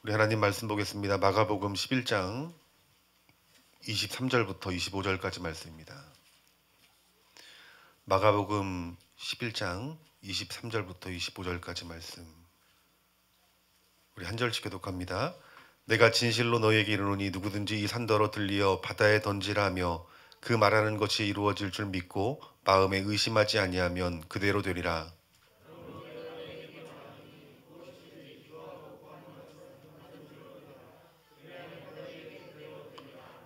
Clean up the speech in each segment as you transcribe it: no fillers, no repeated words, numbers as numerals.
우리 하나님 말씀 보겠습니다. 마가복음 11장 23절부터 25절까지 말씀입니다. 마가복음 11장 23절부터 25절까지 말씀. 우리 한 절씩 교독합니다. 내가 진실로 너희에게 이르노니 누구든지 이 산더러 들리어 바다에 던지라 하며 그 말하는 것이 이루어질 줄 믿고 마음에 의심하지 아니하면 그대로 되리라.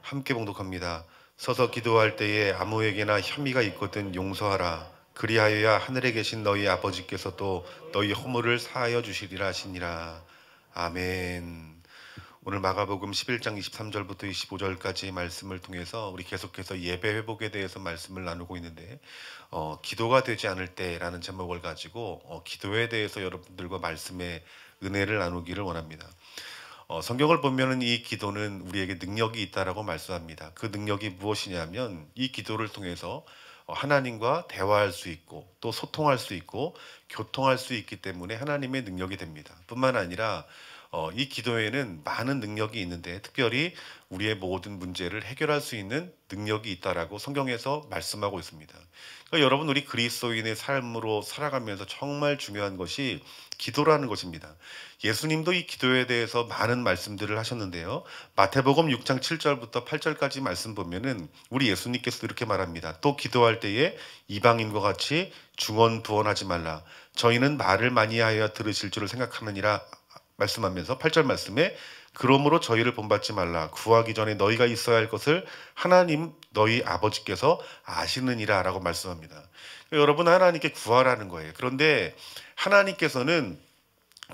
함께 봉독합니다. 서서 기도할 때에 아무에게나 혐의가 있거든 용서하라. 그리하여야 하늘에 계신 너희 아버지께서 또 너희 허물을 사하여 주시리라 하시니라. 아멘. 오늘 마가복음 11장 23절부터 25절까지 말씀을 통해서 우리 계속해서 예배 회복에 대해서 말씀을 나누고 있는데 기도가 되지 않을 때라는 제목을 가지고 기도에 대해서 여러분들과 말씀의 은혜를 나누기를 원합니다. 성경을 보면은 이 기도는 우리에게 능력이 있다라고 말씀합니다. 그 능력이 무엇이냐면 이 기도를 통해서 하나님과 대화할 수 있고 또 소통할 수 있고 교통할 수 있기 때문에 하나님의 능력이 됩니다. 뿐만 아니라 이 기도에는 많은 능력이 있는데 특별히 우리의 모든 문제를 해결할 수 있는 능력이 있다라고 성경에서 말씀하고 있습니다. 그러니까 여러분, 우리 그리스도인의 삶으로 살아가면서 정말 중요한 것이 기도라는 것입니다. 예수님도 이 기도에 대해서 많은 말씀들을 하셨는데요. 마태복음 6장 7절부터 8절까지 말씀 보면은 우리 예수님께서 이렇게 말합니다. 또 기도할 때에 이방인과 같이 중언부언하지 말라. 저희는 말을 많이 하여 들으실 줄을 생각하느니라 말씀하면서 8절 말씀에 그러므로 저희를 본받지 말라. 구하기 전에 너희가 있어야 할 것을 하나님 너희 아버지께서 아시느니라 라고 말씀합니다. 여러분, 하나님께 구하라는 거예요. 그런데 하나님께서는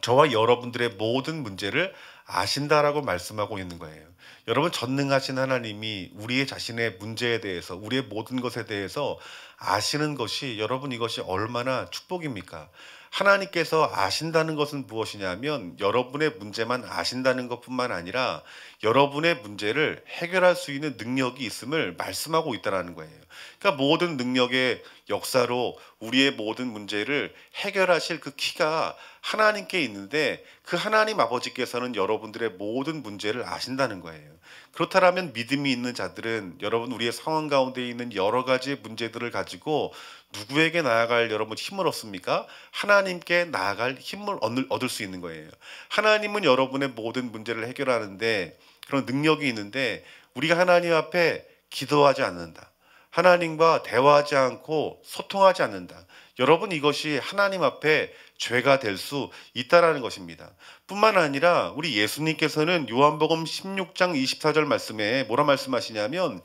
저와 여러분들의 모든 문제를 아신다라고 말씀하고 있는 거예요. 여러분, 전능하신 하나님이 우리의 자신의 문제에 대해서, 우리의 모든 것에 대해서 아시는 것이, 여러분, 이것이 얼마나 축복입니까? 하나님께서 아신다는 것은 무엇이냐면 여러분의 문제만 아신다는 것뿐만 아니라 여러분의 문제를 해결할 수 있는 능력이 있음을 말씀하고 있다는 거예요. 그러니까 모든 능력의 역사로 우리의 모든 문제를 해결하실 그 키가 하나님께 있는데 그 하나님 아버지께서는 여러분들의 모든 문제를 아신다는 거예요. 그렇다면 믿음이 있는 자들은 여러분, 우리의 상황 가운데 있는 여러 가지 문제들을 가지고 누구에게 나아갈 여러분 힘을 얻습니까? 하나님께 나아갈 힘을 얻을 수 있는 거예요. 하나님은 여러분의 모든 문제를 해결하는데 그런 능력이 있는데 우리가 하나님 앞에 기도하지 않는다. 하나님과 대화하지 않고 소통하지 않는다. 여러분, 이것이 하나님 앞에 죄가 될 수 있다라는 것입니다. 뿐만 아니라 우리 예수님께서는 요한복음 16장 24절 말씀에 뭐라 말씀하시냐면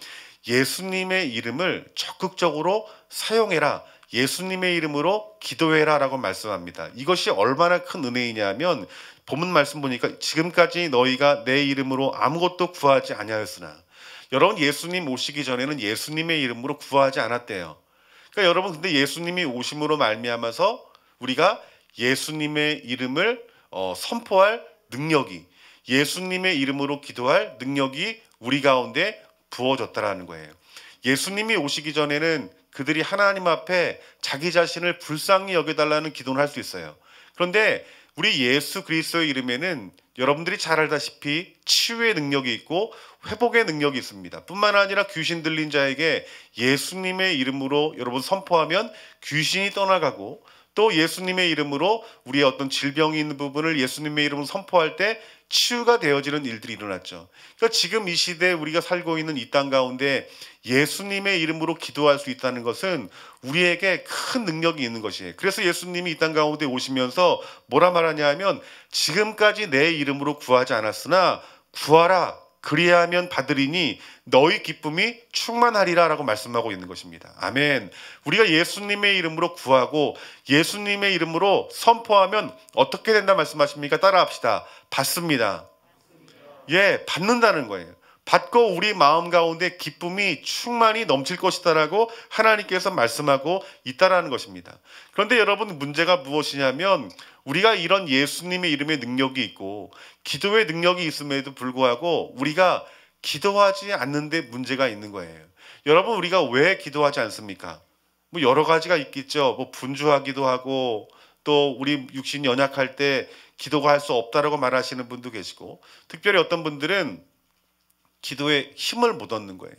예수님의 이름을 적극적으로 사용해라. 예수님의 이름으로 기도해라 라고 말씀합니다. 이것이 얼마나 큰 은혜이냐면 본문 말씀 보니까 지금까지 너희가 내 이름으로 아무것도 구하지 아니하였으나, 여러분, 예수님 오시기 전에는 예수님의 이름으로 구하지 않았대요. 그러니까 여러분, 근데 예수님이 오심으로 말미암아서 우리가 예수님의 이름을 선포할 능력이, 예수님의 이름으로 기도할 능력이 우리 가운데 부어졌다라는 거예요. 예수님이 오시기 전에는 그들이 하나님 앞에 자기 자신을 불쌍히 여겨달라는 기도를 할 수 있어요. 그런데 우리 예수 그리스도의 이름에는 여러분들이 잘 알다시피 치유의 능력이 있고 회복의 능력이 있습니다. 뿐만 아니라 귀신 들린 자에게 예수님의 이름으로 여러분 선포하면 귀신이 떠나가고, 또 예수님의 이름으로 우리의 어떤 질병이 있는 부분을 예수님의 이름으로 선포할 때 치유가 되어지는 일들이 일어났죠. 그러니까 지금 이 시대에 우리가 살고 있는 이 땅 가운데 예수님의 이름으로 기도할 수 있다는 것은 우리에게 큰 능력이 있는 것이에요. 그래서 예수님이 이 땅 가운데 오시면서 뭐라 말하냐 하면 지금까지 내 이름으로 구하지 않았으나 구하라. 그리하면 받으리니 너희 기쁨이 충만하리라 라고 말씀하고 있는 것입니다. 아멘. 우리가 예수님의 이름으로 구하고 예수님의 이름으로 선포하면 어떻게 된다 말씀하십니까? 따라합시다. 받습니다. 예, 받는다는 거예요. 받고 우리 마음 가운데 기쁨이 충만히 넘칠 것이다라고 하나님께서 말씀하고 있다라는 것입니다. 그런데 여러분, 문제가 무엇이냐면 우리가 이런 예수님의 이름의 능력이 있고 기도의 능력이 있음에도 불구하고 우리가 기도하지 않는데 문제가 있는 거예요. 여러분, 우리가 왜 기도하지 않습니까? 뭐 여러 가지가 있겠죠. 뭐 분주하기도 하고, 또 우리 육신이 연약할 때 기도가 할 수 없다라고 말하시는 분도 계시고, 특별히 어떤 분들은 기도에 힘을 못 얻는 거예요.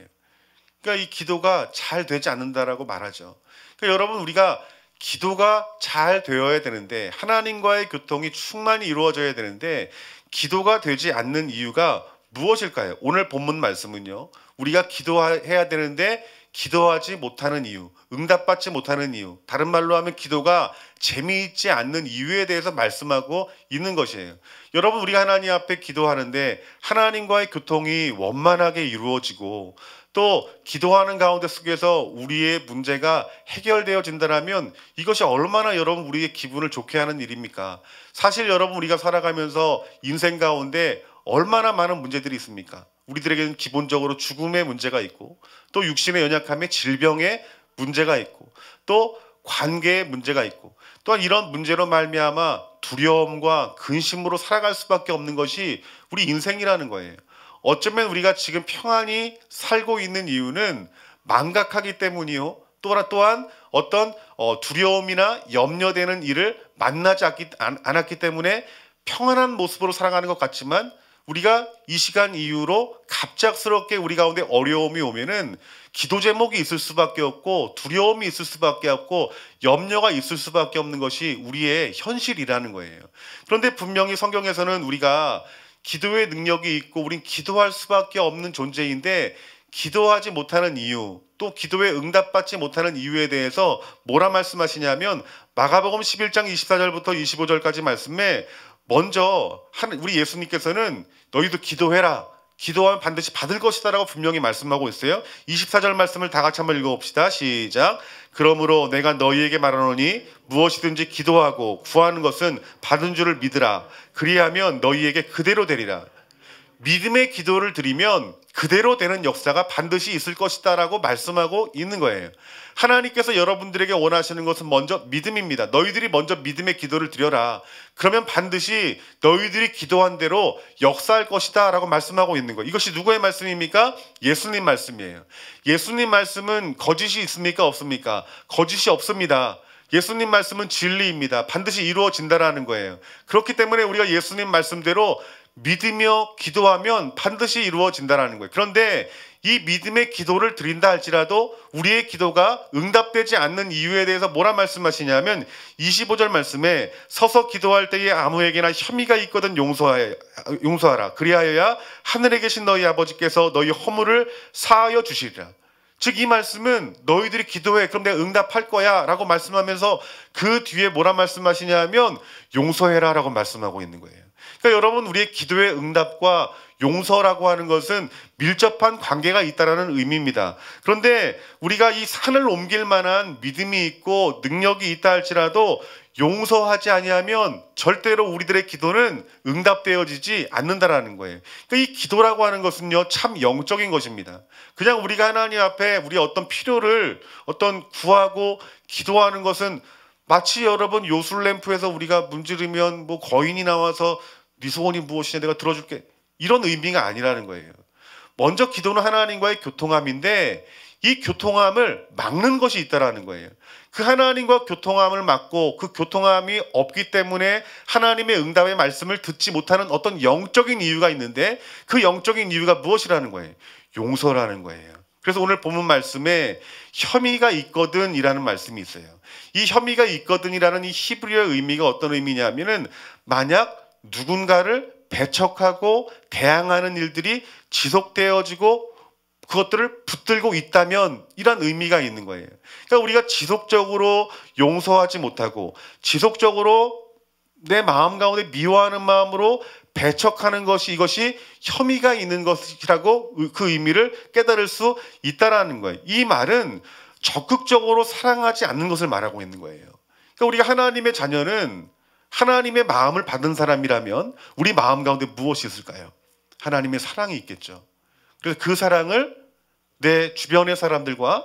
그러니까 이 기도가 잘 되지 않는다라고 말하죠. 그러니까 여러분, 우리가 기도가 잘 되어야 되는데, 하나님과의 교통이 충만히 이루어져야 되는데 기도가 되지 않는 이유가 무엇일까요? 오늘 본문 말씀은요, 우리가 기도해야 되는데 기도하지 못하는 이유, 응답받지 못하는 이유, 다른 말로 하면 기도가 재미있지 않는 이유에 대해서 말씀하고 있는 것이에요. 여러분, 우리가 하나님 앞에 기도하는데 하나님과의 교통이 원만하게 이루어지고 또 기도하는 가운데 속에서 우리의 문제가 해결되어진다면 이것이 얼마나 여러분 우리의 기분을 좋게 하는 일입니까? 사실 여러분, 우리가 살아가면서 인생 가운데 얼마나 많은 문제들이 있습니까? 우리들에게는 기본적으로 죽음의 문제가 있고, 또 육신의 연약함의 질병의 문제가 있고, 또 관계의 문제가 있고, 또한 이런 문제로 말미암아 두려움과 근심으로 살아갈 수밖에 없는 것이 우리 인생이라는 거예요. 어쩌면 우리가 지금 평안히 살고 있는 이유는 망각하기 때문이요, 또한 어떤 두려움이나 염려되는 일을 만나지 않았기 때문에 평안한 모습으로 살아가는 것 같지만, 우리가 이 시간 이후로 갑작스럽게 우리 가운데 어려움이 오면은 기도 제목이 있을 수밖에 없고, 두려움이 있을 수밖에 없고, 염려가 있을 수밖에 없는 것이 우리의 현실이라는 거예요. 그런데 분명히 성경에서는 우리가 기도의 능력이 있고 우린 기도할 수밖에 없는 존재인데, 기도하지 못하는 이유, 또 기도에 응답받지 못하는 이유에 대해서 뭐라 말씀하시냐면, 마가복음 11장 24절부터 25절까지 말씀에 먼저 우리 예수님께서는 너희도 기도해라, 기도하면 반드시 받을 것이다 라고 분명히 말씀하고 있어요. 24절 말씀을 다 같이 한번 읽어봅시다. 시작. 그러므로 내가 너희에게 말하노니 무엇이든지 기도하고 구하는 것은 받은 줄을 믿으라. 그리하면 너희에게 그대로 되리라. 믿음의 기도를 드리면 그대로 되는 역사가 반드시 있을 것이다 라고 말씀하고 있는 거예요. 하나님께서 여러분들에게 원하시는 것은 먼저 믿음입니다. 너희들이 먼저 믿음의 기도를 드려라. 그러면 반드시 너희들이 기도한 대로 역사할 것이다 라고 말씀하고 있는 거예요. 이것이 누구의 말씀입니까? 예수님 말씀이에요. 예수님 말씀은 거짓이 있습니까? 없습니까? 거짓이 없습니다. 예수님 말씀은 진리입니다. 반드시 이루어진다라는 거예요. 그렇기 때문에 우리가 예수님 말씀대로 믿으며 기도하면 반드시 이루어진다는 거예요. 그런데 이 믿음의 기도를 드린다 할지라도 우리의 기도가 응답되지 않는 이유에 대해서 뭐라 말씀하시냐면, 25절 말씀에 서서 기도할 때에 아무에게나 혐의가 있거든 용서하라. 그리하여야 하늘에 계신 너희 아버지께서 너희 허물을 사하여 주시리라. 즉 이 말씀은 너희들이 기도해, 그럼 내가 응답할 거야 라고 말씀하면서 그 뒤에 뭐라 말씀하시냐면 용서해라 라고 말씀하고 있는 거예요. 그러니까 여러분, 우리의 기도의 응답과 용서라고 하는 것은 밀접한 관계가 있다는 의미입니다. 그런데 우리가 이 산을 옮길 만한 믿음이 있고 능력이 있다 할지라도 용서하지 아니하면 절대로 우리들의 기도는 응답되어지지 않는다라는 거예요. 그러니까 이 기도라고 하는 것은요, 참 영적인 것입니다. 그냥 우리가 하나님 앞에 우리 어떤 필요를 구하고 기도하는 것은 마치 여러분 요술램프에서 우리가 문지르면 뭐 거인이 나와서 네 소원이 무엇이냐 내가 들어줄게, 이런 의미가 아니라는 거예요. 먼저 기도는 하나님과의 교통함인데 이 교통함을 막는 것이 있다라는 거예요. 그 하나님과 교통함을 막고 그 교통함이 없기 때문에 하나님의 응답의 말씀을 듣지 못하는 어떤 영적인 이유가 있는데, 그 영적인 이유가 무엇이라는 거예요? 용서라는 거예요. 그래서 오늘 본문 말씀에 혐의가 있거든 이라는 말씀이 있어요. 이 혐의가 있거든이라는 이 히브리어의 의미가 어떤 의미냐면은, 만약 누군가를 배척하고 대항하는 일들이 지속되어지고 그것들을 붙들고 있다면 이런 의미가 있는 거예요. 그러니까 우리가 지속적으로 용서하지 못하고 지속적으로 내 마음 가운데 미워하는 마음으로 배척하는 것이, 이것이 혐의가 있는 것이라고 그 의미를 깨달을 수 있다라는 거예요. 이 말은 적극적으로 사랑하지 않는 것을 말하고 있는 거예요. 그러니까 우리가 하나님의 자녀는 하나님의 마음을 받은 사람이라면 우리 마음 가운데 무엇이 있을까요? 하나님의 사랑이 있겠죠. 그래서 그 사랑을 내 주변의 사람들과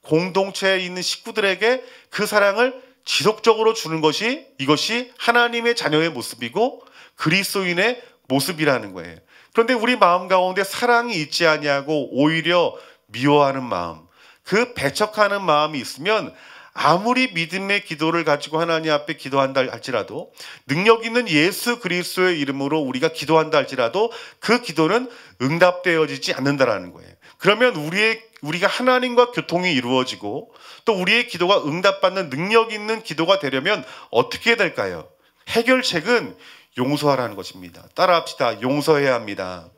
공동체에 있는 식구들에게 그 사랑을 지속적으로 주는 것이, 이것이 하나님의 자녀의 모습이고 그리스도인의 모습이라는 거예요. 그런데 우리 마음 가운데 사랑이 있지 아니하고 오히려 미워하는 마음, 그 배척하는 마음이 있으면 아무리 믿음의 기도를 가지고 하나님 앞에 기도한다 할지라도, 능력 있는 예수 그리스도의 이름으로 우리가 기도한다 할지라도 그 기도는 응답되어지지 않는다라는 거예요. 그러면 우리가 하나님과 교통이 이루어지고 또 우리의 기도가 응답받는 능력 있는 기도가 되려면 어떻게 될까요? 해결책은 용서하라는 것입니다. 따라합시다. 용서해야 합니다.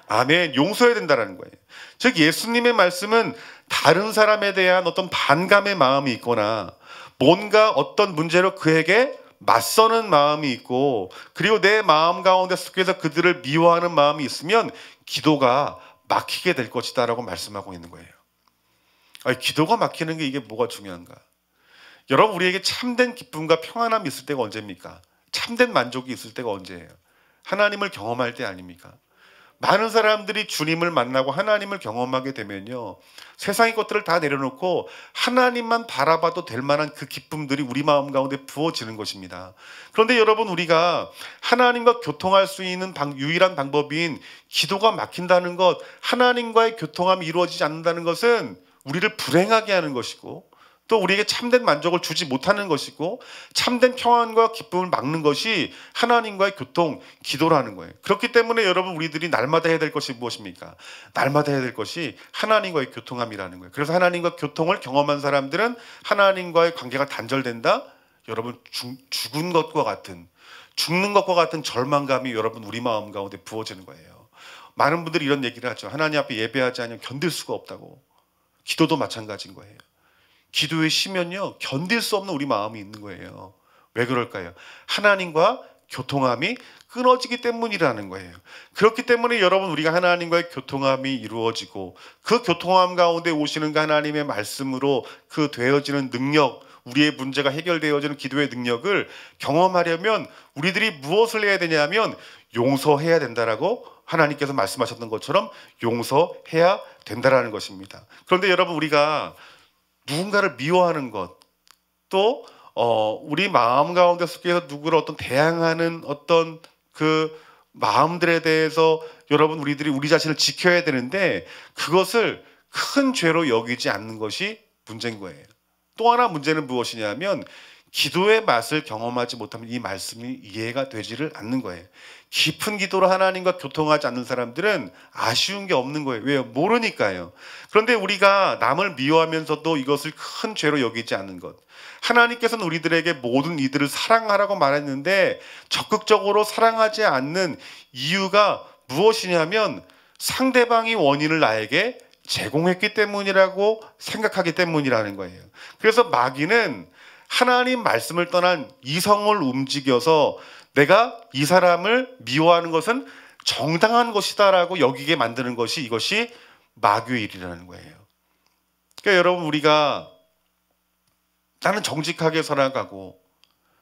아멘. 용서해야 된다는 거예요. 즉 예수님의 말씀은 다른 사람에 대한 어떤 반감의 마음이 있거나 뭔가 어떤 문제로 그에게 맞서는 마음이 있고, 그리고 내 마음 가운데 속에서 그들을 미워하는 마음이 있으면 기도가 막히게 될 것이다 라고 말씀하고 있는 거예요. 아니, 기도가 막히는 게 이게 뭐가 중요한가? 여러분, 우리에게 참된 기쁨과 평안함이 있을 때가 언제입니까? 참된 만족이 있을 때가 언제예요? 하나님을 경험할 때 아닙니까? 많은 사람들이 주님을 만나고 하나님을 경험하게 되면요, 세상의 것들을 다 내려놓고 하나님만 바라봐도 될 만한 그 기쁨들이 우리 마음 가운데 부어지는 것입니다. 그런데 여러분, 우리가 하나님과 교통할 수 있는 유일한 방법인 기도가 막힌다는 것, 하나님과의 교통함이 이루어지지 않는다는 것은 우리를 불행하게 하는 것이고, 또 우리에게 참된 만족을 주지 못하는 것이고, 참된 평안과 기쁨을 막는 것이 하나님과의 교통, 기도라는 거예요. 그렇기 때문에 여러분, 우리들이 날마다 해야 될 것이 무엇입니까? 날마다 해야 될 것이 하나님과의 교통함이라는 거예요. 그래서 하나님과 교통을 경험한 사람들은 하나님과의 관계가 단절된다? 여러분, 죽는 것과 같은 절망감이 여러분 우리 마음 가운데 부어지는 거예요. 많은 분들이 이런 얘기를 하죠. 하나님 앞에 예배하지 않으면 견딜 수가 없다고. 기도도 마찬가지인 거예요. 기도에 쉬면요, 견딜 수 없는 우리 마음이 있는 거예요. 왜 그럴까요? 하나님과 교통함이 끊어지기 때문이라는 거예요. 그렇기 때문에 여러분, 우리가 하나님과의 교통함이 이루어지고 그 교통함 가운데 오시는 그 하나님의 말씀으로 그 되어지는 능력, 우리의 문제가 해결되어지는 기도의 능력을 경험하려면 우리들이 무엇을 해야 되냐면 용서해야 된다라고 하나님께서 말씀하셨던 것처럼 용서해야 된다라는 것입니다. 그런데 여러분, 우리가 누군가를 미워하는 것, 또 우리 마음 가운데 속에서 누구를 어떤 대항하는 어떤 그 마음들에 대해서 여러분, 우리들이 우리 자신을 지켜야 되는데 그것을 큰 죄로 여기지 않는 것이 문제인 거예요. 또 하나 문제는 무엇이냐면 기도의 맛을 경험하지 못하면 이 말씀이 이해가 되지를 않는 거예요. 깊은 기도로 하나님과 교통하지 않는 사람들은 아쉬운 게 없는 거예요. 왜요? 모르니까요. 그런데 우리가 남을 미워하면서도 이것을 큰 죄로 여기지 않는 것, 하나님께서는 우리들에게 모든 이들을 사랑하라고 말했는데 적극적으로 사랑하지 않는 이유가 무엇이냐면 상대방이 원인을 나에게 제공했기 때문이라고 생각하기 때문이라는 거예요. 그래서 마귀는 하나님 말씀을 떠난 이성을 움직여서 내가 이 사람을 미워하는 것은 정당한 것이다라고 여기게 만드는 것이, 이것이 마귀의 일이라는 거예요. 그러니까 여러분, 우리가 나는 정직하게 살아가고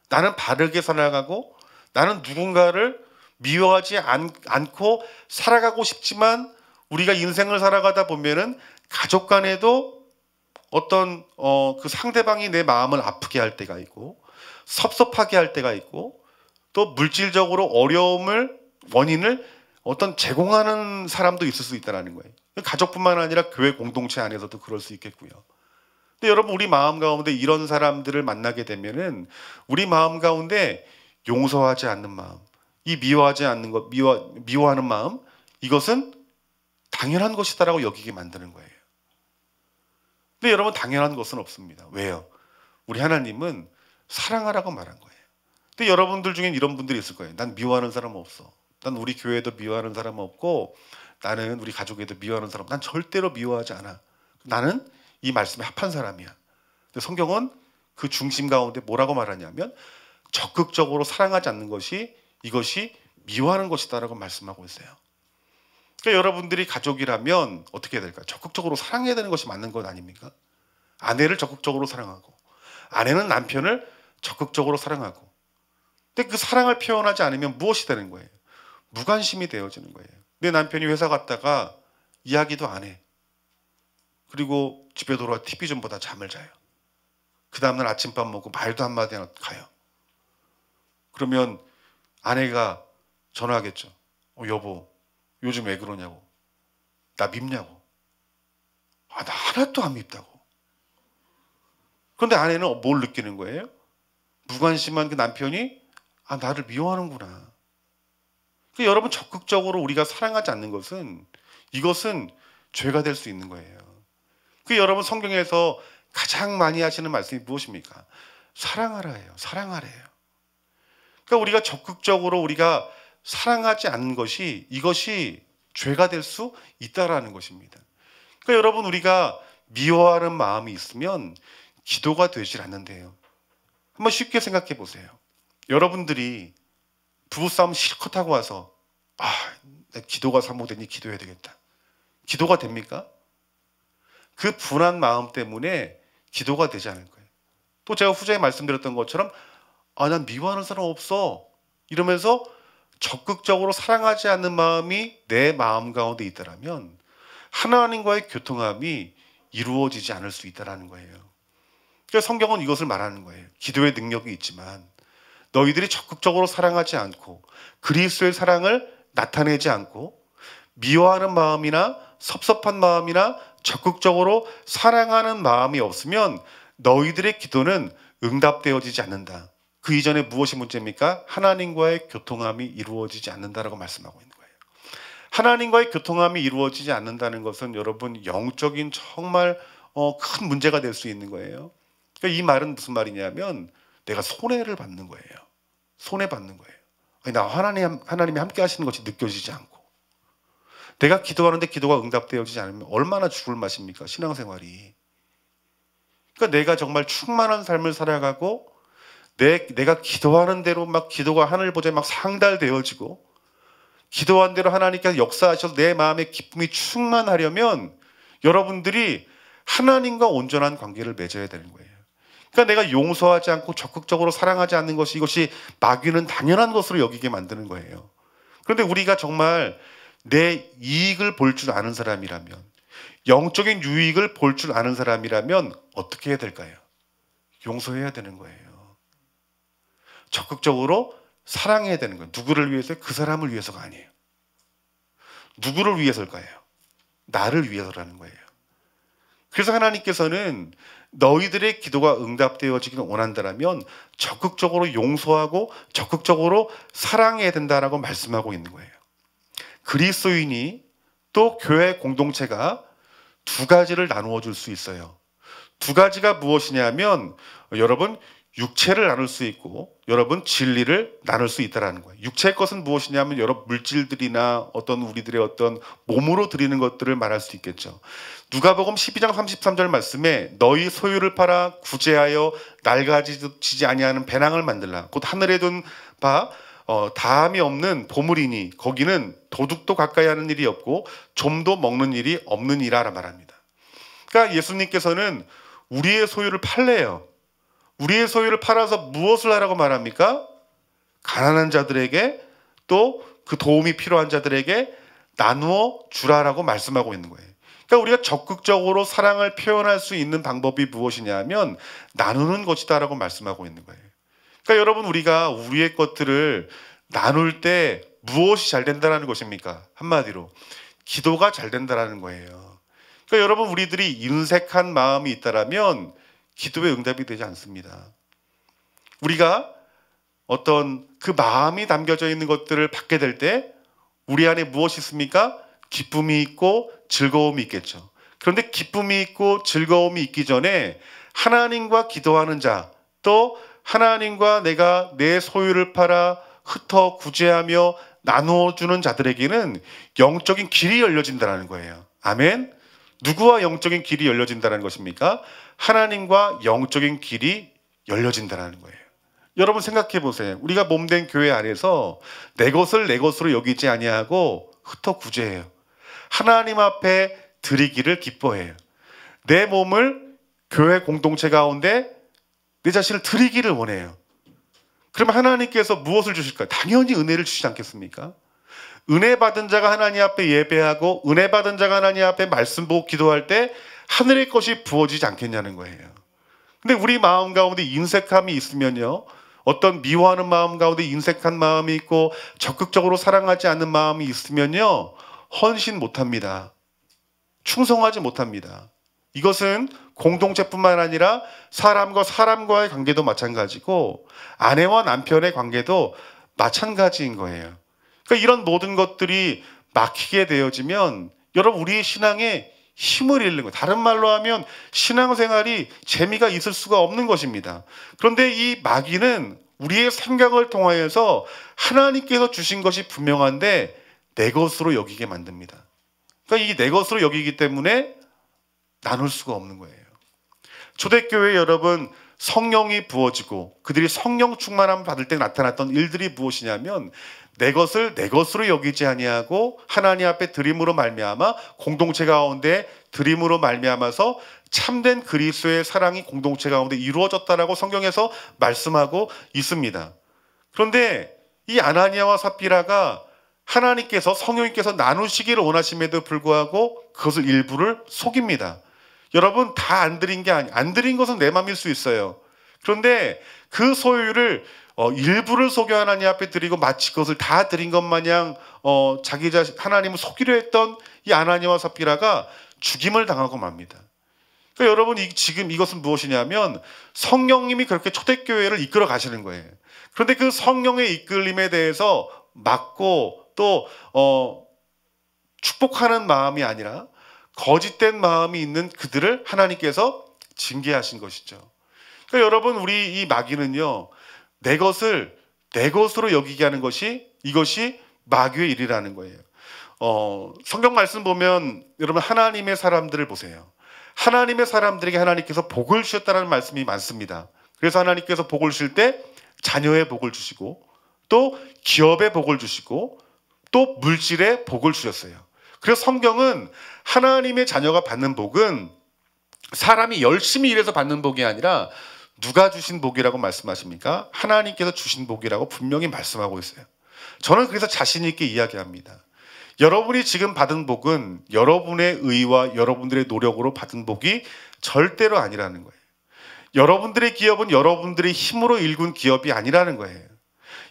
나는 바르게 살아가고 나는 누군가를 미워하지 않고 살아가고 싶지만 우리가 인생을 살아가다 보면은 가족 간에도 어떤 그 상대방이 내 마음을 아프게 할 때가 있고 섭섭하게 할 때가 있고 또 물질적으로 원인을 어떤 제공하는 사람도 있을 수 있다는 거예요. 가족뿐만 아니라 교회 공동체 안에서도 그럴 수 있겠고요. 근데 여러분, 우리 마음 가운데 이런 사람들을 만나게 되면은 우리 마음 가운데 용서하지 않는 마음, 이 미워하지 않는 것, 미워하는 마음, 이것은 당연한 것이다라고 여기게 만드는 거예요. 근데 여러분, 당연한 것은 없습니다. 왜요? 우리 하나님은 사랑하라고 말한 거예요. 근데 여러분들 중엔 이런 분들이 있을 거예요. 난 미워하는 사람 없어. 난 우리 교회에도 미워하는 사람 없고 나는 우리 가족에도 미워하는 사람, 난 절대로 미워하지 않아. 나는 이 말씀에 합한 사람이야. 근데 성경은 그 중심 가운데 뭐라고 말하냐면 적극적으로 사랑하지 않는 것이, 이것이 미워하는 것이다라고 말씀하고 있어요. 그러니까 여러분들이 가족이라면 어떻게 해야 될까요? 적극적으로 사랑해야 되는 것이 맞는 것 아닙니까? 아내를 적극적으로 사랑하고 아내는 남편을 적극적으로 사랑하고, 근데 그 사랑을 표현하지 않으면 무엇이 되는 거예요? 무관심이 되어지는 거예요. 내 남편이 회사 갔다가 이야기도 안 해. 그리고 집에 돌아와 TV 좀 보다 잠을 자요. 그 다음날 아침밥 먹고 말도 한마디 안 하고 가요. 그러면 아내가 전화하겠죠. 여보, 요즘 왜 그러냐고. 나 밉냐고. 나 하나도 안 밉다고. 그런데 아내는 뭘 느끼는 거예요? 무관심한 그 남편이 나를 미워하는구나. 여러분, 적극적으로 우리가 사랑하지 않는 것은, 이것은 죄가 될 수 있는 거예요. 여러분, 성경에서 가장 많이 하시는 말씀이 무엇입니까? 사랑하라예요. 사랑하래요. 우리가 적극적으로 우리가 사랑하지 않는 것이, 이것이 죄가 될 수 있다라는 것입니다. 여러분, 우리가 미워하는 마음이 있으면 기도가 되질 않는데요. 한번 쉽게 생각해 보세요. 여러분들이 부부싸움 실컷 하고 와서 내 기도가 사모되니 기도해야 되겠다. 기도가 됩니까? 그 분한 마음 때문에 기도가 되지 않을 거예요. 또 제가 후자에 말씀드렸던 것처럼 난 미워하는 사람 없어 이러면서 적극적으로 사랑하지 않는 마음이 내 마음 가운데 있다라면 하나님과의 교통함이 이루어지지 않을 수 있다는 거예요. 성경은 이것을 말하는 거예요. 기도의 능력이 있지만 너희들이 적극적으로 사랑하지 않고 그리스도의 사랑을 나타내지 않고 미워하는 마음이나 섭섭한 마음이나 적극적으로 사랑하는 마음이 없으면 너희들의 기도는 응답되어지지 않는다. 그 이전에 무엇이 문제입니까? 하나님과의 교통함이 이루어지지 않는다라고 말씀하고 있는 거예요. 하나님과의 교통함이 이루어지지 않는다는 것은 여러분 영적인 정말 큰 문제가 될 수 있는 거예요. 이 말은 무슨 말이냐면 내가 손해를 받는 거예요. 손해받는 거예요. 나 하나님이 함께 하시는 것이 느껴지지 않고 내가 기도하는데 기도가 응답되어지지 않으면 얼마나 죽을 맛입니까? 신앙생활이. 내가 정말 충만한 삶을 살아가고 내가 기도하는 대로 막 기도가 하늘 보좌에 막 상달되어지고 기도한 대로 하나님께서 역사하셔서 내 마음의 기쁨이 충만하려면 여러분들이 하나님과 온전한 관계를 맺어야 되는 거예요. 내가 용서하지 않고 적극적으로 사랑하지 않는 것이 이것이 마귀는 당연한 것으로 여기게 만드는 거예요. 그런데 우리가 정말 내 이익을 볼 줄 아는 사람이라면 영적인 유익을 볼 줄 아는 사람이라면 어떻게 해야 될까요? 용서해야 되는 거예요. 적극적으로 사랑해야 되는 거예요. 누구를 위해서? 그 사람을 위해서가 아니에요. 누구를 위해서일까요? 나를 위해서라는 거예요. 그래서 하나님께서는 너희들의 기도가 응답되어지기를 원한다면 적극적으로 용서하고 적극적으로 사랑해야 된다라고 말씀하고 있는 거예요. 그리스도인이 또 교회 공동체가 두 가지를 나누어 줄 수 있어요. 두 가지가 무엇이냐면 여러분 육체를 나눌 수 있고 여러분 진리를 나눌 수 있다는 거예요. 육체의 것은 무엇이냐면 여러 물질들이나 어떤 우리들의 어떤 몸으로 드리는 것들을 말할 수 있겠죠. 누가복음 12장 33절 말씀에 너희 소유를 팔아 구제하여 낡아지지 아니하는 배낭을 만들라. 곧 하늘에 둔 바 다함이 없는 보물이니 거기는 도둑도 가까이 하는 일이 없고 좀도 먹는 일이 없는 이라 말합니다. 그러니까 예수님께서는 우리의 소유를 팔래요. 우리의 소유를 팔아서 무엇을 하라고 말합니까? 가난한 자들에게 또 그 도움이 필요한 자들에게 나누어 주라라고 말씀하고 있는 거예요. 그러니까 우리가 적극적으로 사랑을 표현할 수 있는 방법이 무엇이냐면 나누는 것이다라고 말씀하고 있는 거예요. 그러니까 여러분 우리가 우리의 것들을 나눌 때 무엇이 잘 된다는 것입니까? 한마디로 기도가 잘 된다는 거예요. 그러니까 여러분 우리들이 인색한 마음이 있다라면 기도의 응답이 되지 않습니다. 우리가 어떤 그 마음이 담겨져 있는 것들을 받게 될 때 우리 안에 무엇이 있습니까? 기쁨이 있고 즐거움이 있겠죠. 그런데 기쁨이 있고 즐거움이 있기 전에 하나님과 기도하는 자, 또 하나님과 내가 내 소유를 팔아 흩어 구제하며 나누어 주는 자들에게는 영적인 길이 열려진다는 거예요. 아멘. 누구와 영적인 길이 열려진다는 것입니까? 하나님과 영적인 길이 열려진다는 거예요. 여러분 생각해 보세요. 우리가 몸된 교회 안에서 내 것을 내 것으로 여기지 아니하고 흩어 구제해요. 하나님 앞에 드리기를 기뻐해요. 내 몸을 교회 공동체 가운데 내 자신을 드리기를 원해요. 그러면 하나님께서 무엇을 주실까요? 당연히 은혜를 주시지 않겠습니까? 은혜 받은 자가 하나님 앞에 예배하고 은혜 받은 자가 하나님 앞에 말씀 보고 기도할 때 하늘의 것이 부어지지 않겠냐는 거예요. 근데 우리 마음 가운데 인색함이 있으면요, 어떤 미워하는 마음 가운데 인색한 마음이 있고 적극적으로 사랑하지 않는 마음이 있으면요, 헌신 못합니다. 충성하지 못합니다. 이것은 공동체뿐만 아니라 사람과 사람과의 관계도 마찬가지고 아내와 남편의 관계도 마찬가지인 거예요. 그러니까 이런 모든 것들이 막히게 되어지면 여러분 우리의 신앙에 힘을 잃는 거예요. 다른 말로 하면 신앙생활이 재미가 있을 수가 없는 것입니다. 그런데 이 마귀는 우리의 생각을 통하여서 하나님께서 주신 것이 분명한데 내 것으로 여기게 만듭니다. 그러니까 이 내 것으로 여기기 때문에 나눌 수가 없는 거예요. 초대교회 여러분 성령이 부어지고 그들이 성령 충만함 받을 때 나타났던 일들이 무엇이냐면 내 것을 내 것으로 여기지 아니하고 하나님 앞에 드림으로 말미암아 공동체 가운데 드림으로 말미암아서 참된 그리스도의 사랑이 공동체 가운데 이루어졌다라고 성경에서 말씀하고 있습니다. 그런데 이 아나니아와 삽비라가 하나님께서 성령님께서 나누시기를 원하심에도 불구하고 그것을 일부를 속입니다. 여러분 다 안 드린 게 안 드린 것은 내 맘일 수 있어요. 그런데 그 소유를 일부를 속여 하나님 앞에 드리고 마치 그것을 다 드린 것 마냥 자기 자신 하나님을 속이려 했던 이 아나니아와 삽비라가 죽임을 당하고 맙니다. 그러니까 여러분 지금 이것은 무엇이냐면 성령님이 그렇게 초대교회를 이끌어 가시는 거예요. 그런데 그 성령의 이끌림에 대해서 막고 또 축복하는 마음이 아니라 거짓된 마음이 있는 그들을 하나님께서 징계하신 것이죠. 그러니까 여러분 우리 이 마귀는요 내 것을 내 것으로 여기게 하는 것이 이것이 마귀의 일이라는 거예요. 성경 말씀 보면 여러분 하나님의 사람들을 보세요. 하나님의 사람들에게 하나님께서 복을 주셨다는 말씀이 많습니다. 그래서 하나님께서 복을 주실 때 자녀의 복을 주시고 또 기업의 복을 주시고 또 물질의 복을 주셨어요. 그래서 성경은 하나님의 자녀가 받는 복은 사람이 열심히 일해서 받는 복이 아니라 누가 주신 복이라고 말씀하십니까? 하나님께서 주신 복이라고 분명히 말씀하고 있어요. 저는 그래서 자신 있게 이야기합니다. 여러분이 지금 받은 복은 여러분의 의와 여러분들의 노력으로 받은 복이 절대로 아니라는 거예요. 여러분들의 기업은 여러분들의 힘으로 일군 기업이 아니라는 거예요.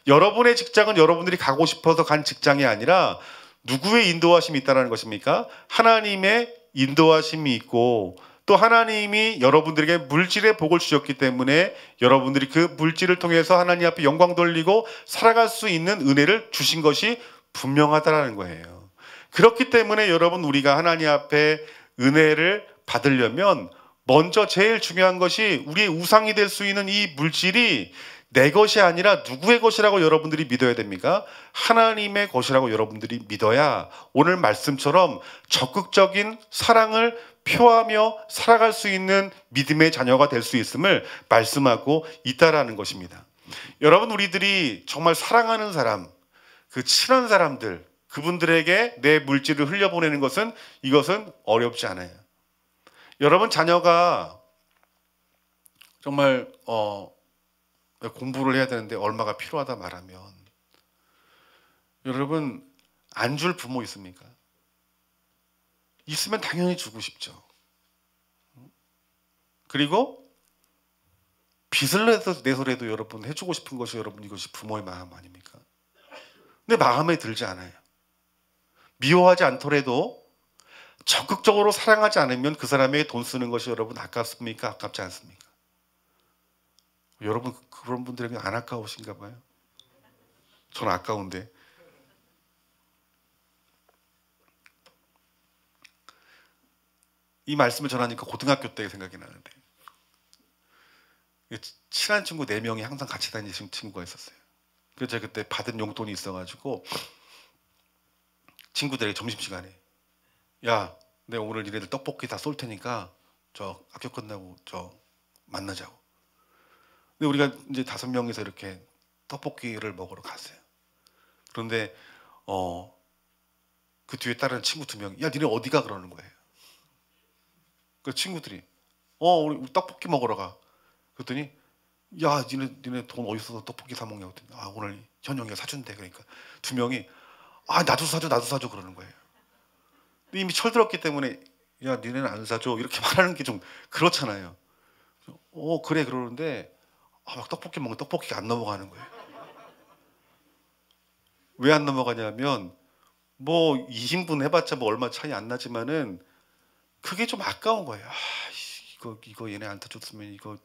여러분의 직장은 여러분들이 가고 싶어서 간 직장이 아니라 누구의 인도하심이 있다는 것입니까? 하나님의 인도하심이 있고 또 하나님이 여러분들에게 물질의 복을 주셨기 때문에 여러분들이 그 물질을 통해서 하나님 앞에 영광 돌리고 살아갈 수 있는 은혜를 주신 것이 분명하다는 거예요. 그렇기 때문에 여러분 우리가 하나님 앞에 은혜를 받으려면 먼저 제일 중요한 것이 우리의 우상이 될 수 있는 이 물질이 내 것이 아니라 누구의 것이라고 여러분들이 믿어야 됩니까? 하나님의 것이라고 여러분들이 믿어야 오늘 말씀처럼 적극적인 사랑을 표하며 살아갈 수 있는 믿음의 자녀가 될 수 있음을 말씀하고 있다라는 것입니다. 여러분 우리들이 정말 사랑하는 사람, 그 친한 사람들, 그분들에게 내 물질을 흘려보내는 것은 이것은 어렵지 않아요. 여러분 자녀가 정말 공부를 해야 되는데 얼마가 필요하다 말하면 여러분 안 줄 부모 있습니까? 있으면 당연히 주고 싶죠. 그리고 빚을 내서라도 여러분 해주고 싶은 것이 여러분 이것이 부모의 마음 아닙니까? 근데 마음에 들지 않아요. 미워하지 않더라도 적극적으로 사랑하지 않으면 그 사람에게 돈 쓰는 것이 여러분 아깝습니까? 아깝지 않습니까? 여러분 그런 분들에게 안 아까우신가 봐요. 저는 아까운데. 이 말씀을 전하니까 고등학교 때 생각이 나는데 친한 친구 4명이 항상 같이 다니는 친구가 있었어요. 그래서 제가 그때 받은 용돈이 있어가지고 친구들에게 점심시간에 야, 내가 오늘 니네들 떡볶이 다 쏠 테니까 저 학교 끝나고 저 만나자고. 근데 우리가 이제 5명이서 이렇게 떡볶이를 먹으러 갔어요. 그런데 그 뒤에 따르는 친구 2명이 야, 니네 어디가 그러는 거예요. 그 친구들이 우리 떡볶이 먹으러 가. 그랬더니 야, 니네 돈 어디서 떡볶이 사 먹냐고 했더니 아, 오늘 현영이가 사준대. 그러니까 2명이 아, 나도 사줘 그러는 거예요. 근데 이미 철들었기 때문에 야, 니네는 안 사줘 이렇게 말하는 게 좀 그렇잖아요. 그래 그러는데 막 떡볶이 먹는 떡볶이가 안 넘어가는 거예요. 왜 안 넘어가냐면 뭐 2인분 해봤자 뭐 얼마 차이 안 나지만은 그게 좀 아까운 거예요. 이거 얘네한테 줬으면 이거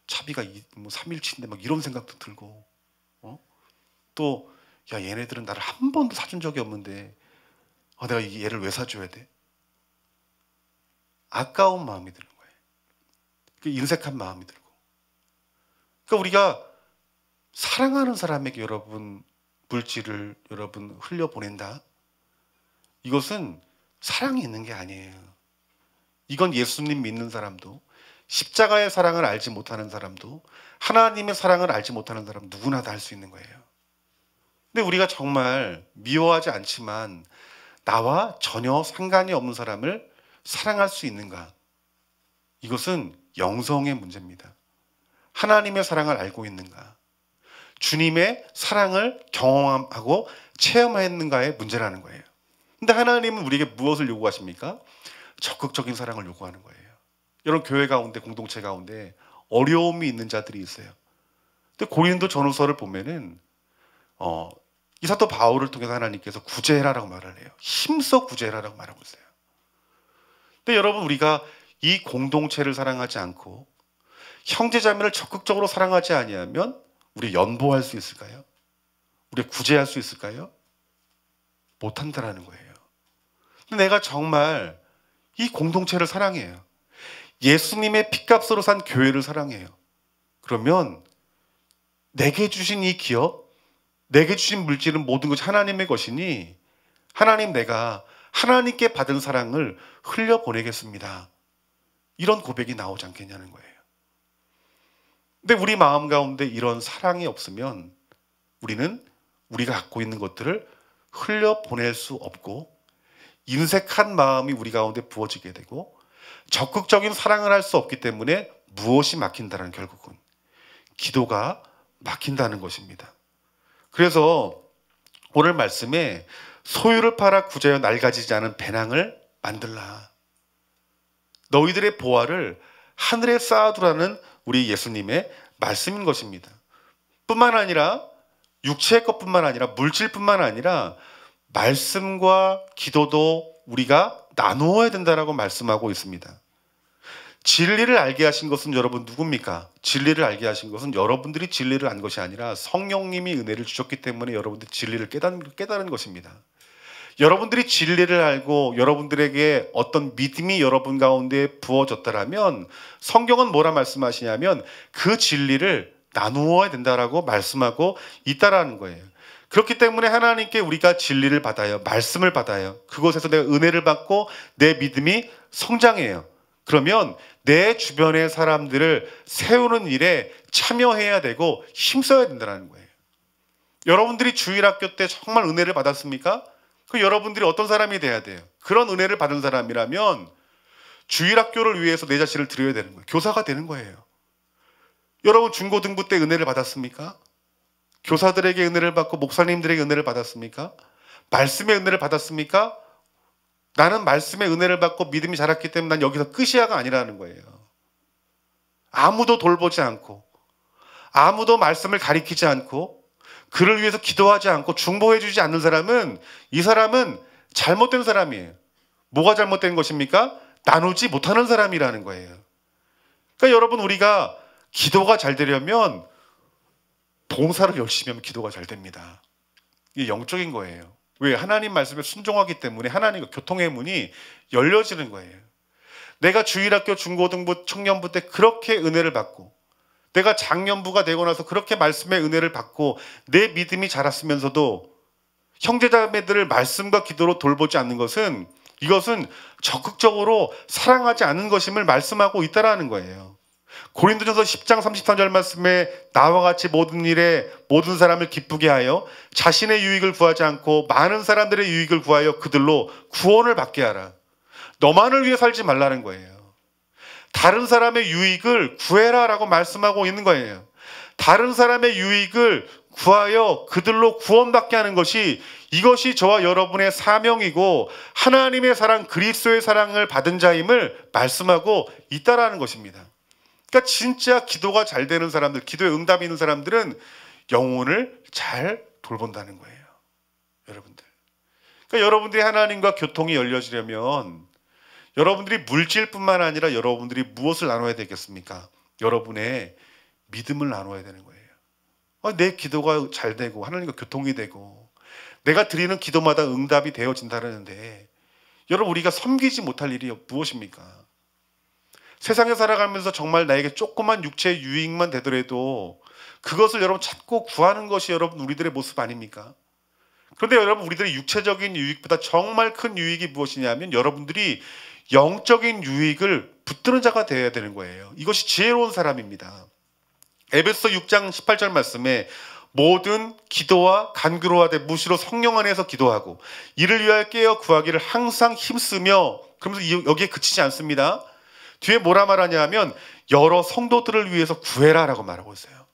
차비가 뭐 3일치인데 막 이런 생각도 들고, 또 야, 얘네들은 나를 한 번도 사준 적이 없는데 내가 얘를 왜 사줘야 돼? 아까운 마음이 드는 거예요. 그 인색한 마음이 들고. 그러니까 우리가 사랑하는 사람에게 여러분 물질을 여러분 흘려보낸다. 이것은 사랑이 있는 게 아니에요. 이건 예수님 믿는 사람도, 십자가의 사랑을 알지 못하는 사람도, 하나님의 사랑을 알지 못하는 사람 누구나 다 할 수 있는 거예요. 근데 우리가 정말 미워하지 않지만 나와 전혀 상관이 없는 사람을 사랑할 수 있는가? 이것은 영성의 문제입니다. 하나님의 사랑을 알고 있는가? 주님의 사랑을 경험하고 체험했는가의 문제라는 거예요. 근데 하나님은 우리에게 무엇을 요구하십니까? 적극적인 사랑을 요구하는 거예요. 여러분, 교회 가운데, 공동체 가운데 어려움이 있는 자들이 있어요. 근데 고린도 전후서를 보면은 이 사도 바울을 통해서 하나님께서 구제해라라고 말을 해요. 힘써 구제해라라고 말하고 있어요. 근데 여러분, 우리가 이 공동체를 사랑하지 않고 형제자매를 적극적으로 사랑하지 아니하면 우리 연보할 수 있을까요? 우리 구제할 수 있을까요? 못한다라는 거예요. 근데 내가 정말 이 공동체를 사랑해요. 예수님의 핏값으로 산 교회를 사랑해요. 그러면 내게 주신 이 기업, 내게 주신 물질은 모든 것이 하나님의 것이니 하나님, 내가 하나님께 받은 사랑을 흘려보내겠습니다. 이런 고백이 나오지 않겠냐는 거예요. 근데 우리 마음 가운데 이런 사랑이 없으면 우리는 우리가 갖고 있는 것들을 흘려보낼 수 없고 인색한 마음이 우리 가운데 부어지게 되고 적극적인 사랑을 할 수 없기 때문에 무엇이 막힌다는, 결국은 기도가 막힌다는 것입니다. 그래서 오늘 말씀에 소유를 팔아 구제하여 낡아지지 않은 배낭을 만들라. 너희들의 보화를 하늘에 쌓아두라는 우리 예수님의 말씀인 것입니다. 뿐만 아니라 육체의 것뿐만 아니라 물질뿐만 아니라 말씀과 기도도 우리가 나누어야 된다라고 말씀하고 있습니다. 진리를 알게 하신 것은 여러분 누굽니까? 진리를 알게 하신 것은 여러분들이 진리를 안 것이 아니라 성령님이 은혜를 주셨기 때문에 여러분들이 진리를 깨달은 것입니다. 여러분들이 진리를 알고 여러분들에게 어떤 믿음이 여러분 가운데 부어졌다라면 성경은 뭐라 말씀하시냐면 그 진리를 나누어야 된다라고 말씀하고 있다라는 거예요. 그렇기 때문에 하나님께 우리가 진리를 받아요. 말씀을 받아요. 그곳에서 내가 은혜를 받고 내 믿음이 성장해요. 그러면 내 주변의 사람들을 세우는 일에 참여해야 되고 힘써야 된다는 거예요. 여러분들이 주일학교 때 정말 은혜를 받았습니까? 그 여러분들이 어떤 사람이 돼야 돼요? 그런 은혜를 받은 사람이라면 주일학교를 위해서 내 자신을 드려야 되는 거예요. 교사가 되는 거예요. 여러분 중고등부 때 은혜를 받았습니까? 교사들에게 은혜를 받고 목사님들에게 은혜를 받았습니까? 말씀의 은혜를 받았습니까? 나는 말씀의 은혜를 받고 믿음이 자랐기 때문에 난 여기서 끝이야가 아니라는 거예요. 아무도 돌보지 않고 아무도 말씀을 가리키지 않고 그를 위해서 기도하지 않고 중보해 주지 않는 사람은, 이 사람은 잘못된 사람이에요. 뭐가 잘못된 것입니까? 나누지 못하는 사람이라는 거예요. 그러니까 여러분, 우리가 기도가 잘 되려면 봉사를 열심히 하면 기도가 잘 됩니다. 이게 영적인 거예요. 왜? 하나님 말씀에 순종하기 때문에 하나님과 교통의 문이 열려지는 거예요. 내가 주일학교 중고등부 청년부 때 그렇게 은혜를 받고 내가 장년부가 되고 나서 그렇게 말씀의 은혜를 받고 내 믿음이 자랐으면서도 형제자매들을 말씀과 기도로 돌보지 않는 것은, 이것은 적극적으로 사랑하지 않는 것임을 말씀하고 있다라는 거예요. 고린도전서 10장 33절 말씀에 나와 같이 모든 일에 모든 사람을 기쁘게 하여 자신의 유익을 구하지 않고 많은 사람들의 유익을 구하여 그들로 구원을 받게 하라. 너만을 위해 살지 말라는 거예요. 다른 사람의 유익을 구해라 라고 말씀하고 있는 거예요. 다른 사람의 유익을 구하여 그들로 구원받게 하는 것이, 이것이 저와 여러분의 사명이고 하나님의 사랑, 그리스도의 사랑을 받은 자임을 말씀하고 있다라는 것입니다. 그러니까 진짜 기도가 잘 되는 사람들, 기도에 응답이 있는 사람들은 영혼을 잘 돌본다는 거예요. 여러분들. 그러니까 여러분들이 하나님과 교통이 열려지려면 여러분들이 물질뿐만 아니라 여러분들이 무엇을 나눠야 되겠습니까? 여러분의 믿음을 나눠야 되는 거예요. 내 기도가 잘 되고 하나님과 교통이 되고 내가 드리는 기도마다 응답이 되어진다는데, 여러분, 우리가 섬기지 못할 일이 무엇입니까? 세상에 살아가면서 정말 나에게 조그만 육체의 유익만 되더라도 그것을 여러분 찾고 구하는 것이 여러분 우리들의 모습 아닙니까? 그런데 여러분, 우리들의 육체적인 유익보다 정말 큰 유익이 무엇이냐면 여러분들이 영적인 유익을 붙드는 자가 되어야 되는 거예요. 이것이 지혜로운 사람입니다. 에베소 6장 18절 말씀에 모든 기도와 간구로와 무시로 성령 안에서 기도하고 이를 위하여 깨어 구하기를 항상 힘쓰며, 그러면서 여기에 그치지 않습니다. 뒤에 뭐라 말하냐 하면 여러 성도들을 위해서 구해라 라고 말하고 있어요.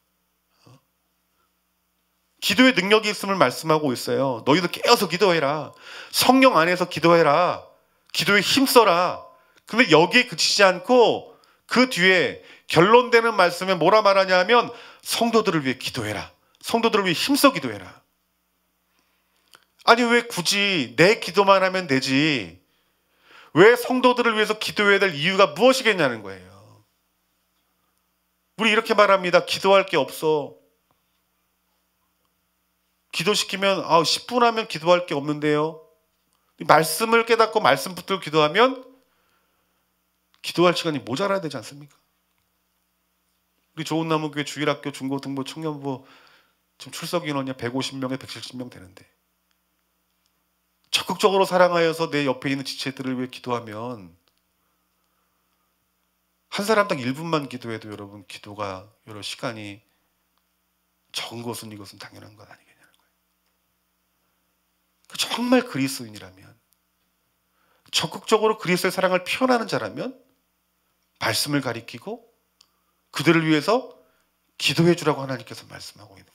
기도의 능력이 있음을 말씀하고 있어요. 너희도 깨어서 기도해라. 성령 안에서 기도해라. 기도에 힘써라. 근데 여기에 그치지 않고 그 뒤에 결론되는 말씀에 뭐라 말하냐 하면 성도들을 위해 기도해라. 성도들을 위해 힘써 기도해라. 아니, 왜 굳이 내 기도만 하면 되지? 왜 성도들을 위해서 기도해야 될 이유가 무엇이겠냐는 거예요. 우리 이렇게 말합니다. 기도할 게 없어. 기도시키면 10분 하면 기도할 게 없는데요. 말씀을 깨닫고 말씀 붙들고 기도하면 기도할 시간이 모자라야 되지 않습니까? 우리 좋은나무교회 주일학교 중고등부 청년부 지금 출석 인원이 150명에 170명 되는데, 적극적으로 사랑하여서 내 옆에 있는 지체들을 위해 기도하면 한 사람당 1분만 기도해도 여러분 기도가 여러 시간이 적은 것은 이것은 당연한 것 아니겠냐는 거예요. 정말 그리스도인이라면, 적극적으로 그리스도의 사랑을 표현하는 자라면 말씀을 가리키고 그들을 위해서 기도해 주라고 하나님께서 말씀하고 있는 거예요.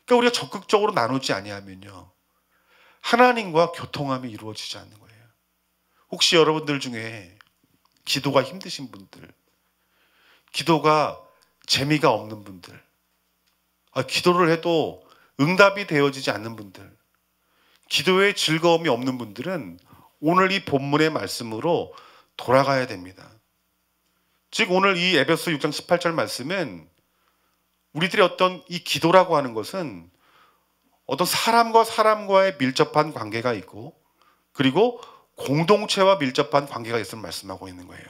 그러니까 우리가 적극적으로 나누지 아니하면요, 하나님과 교통함이 이루어지지 않는 거예요. 혹시 여러분들 중에 기도가 힘드신 분들, 기도가 재미가 없는 분들, 기도를 해도 응답이 되어지지 않는 분들, 기도에 즐거움이 없는 분들은 오늘 이 본문의 말씀으로 돌아가야 됩니다. 즉 오늘 이 에베소 6장 18절 말씀은 우리들의 어떤 이 기도라고 하는 것은 어떤 사람과 사람과의 밀접한 관계가 있고, 그리고 공동체와 밀접한 관계가 있음을 말씀하고 있는 거예요.